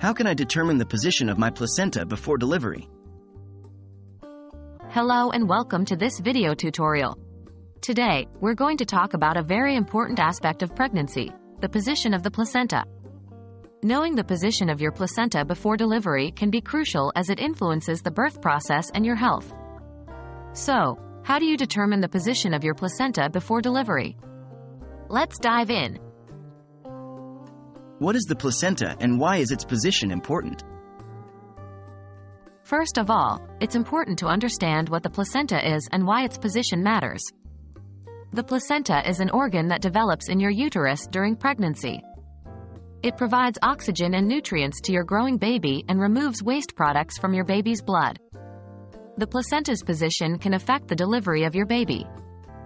How can I determine the position of my placenta before delivery? Hello and welcome to this video tutorial. Today, we're going to talk about a very important aspect of pregnancy, the position of the placenta. Knowing the position of your placenta before delivery can be crucial as it influences the birth process and your health. So, how do you determine the position of your placenta before delivery? Let's dive in. What is the placenta and why is its position important? First of all, it's important to understand what the placenta is and why its position matters. The placenta is an organ that develops in your uterus during pregnancy. It provides oxygen and nutrients to your growing baby and removes waste products from your baby's blood. The placenta's position can affect the delivery of your baby.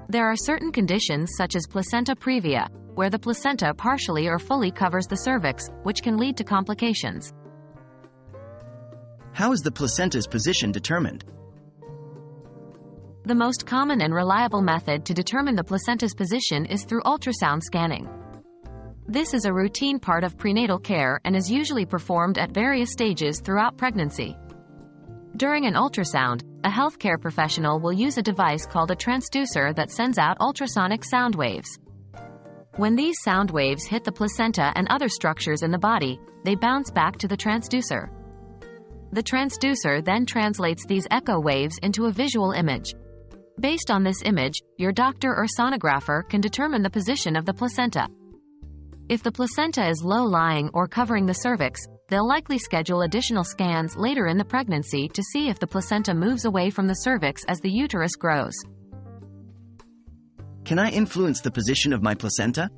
There are certain conditions such as placenta previa, where the placenta partially or fully covers the cervix, which can lead to complications. How is the placenta's position determined? The most common and reliable method to determine the placenta's position is through ultrasound scanning. This is a routine part of prenatal care and is usually performed at various stages throughout pregnancy. During an ultrasound, a healthcare professional will use a device called a transducer that sends out ultrasonic sound waves. When these sound waves hit the placenta and other structures in the body, they bounce back to the transducer. The transducer then translates these echo waves into a visual image. Based on this image, your doctor or sonographer can determine the position of the placenta. If the placenta is low-lying or covering the cervix, they'll likely schedule additional scans later in the pregnancy to see if the placenta moves away from the cervix as the uterus grows. Can I influence the position of my placenta?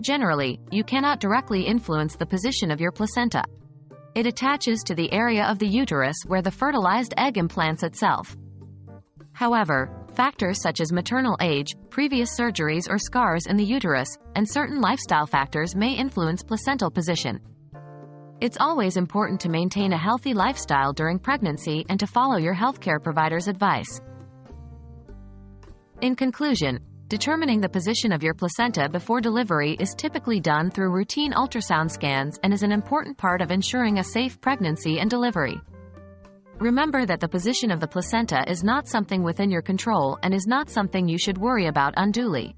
Generally, you cannot directly influence the position of your placenta. It attaches to the area of the uterus where the fertilized egg implants itself. However, factors such as maternal age, previous surgeries or scars in the uterus, and certain lifestyle factors may influence placental position. It's always important to maintain a healthy lifestyle during pregnancy and to follow your healthcare provider's advice. In conclusion, determining the position of your placenta before delivery is typically done through routine ultrasound scans and is an important part of ensuring a safe pregnancy and delivery. Remember that the position of the placenta is not something within your control and is not something you should worry about unduly.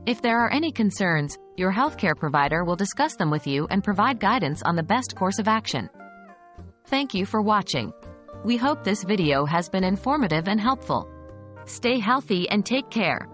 If there are any concerns, your healthcare provider will discuss them with you and provide guidance on the best course of action. Thank you for watching. We hope this video has been informative and helpful. Stay healthy and take care.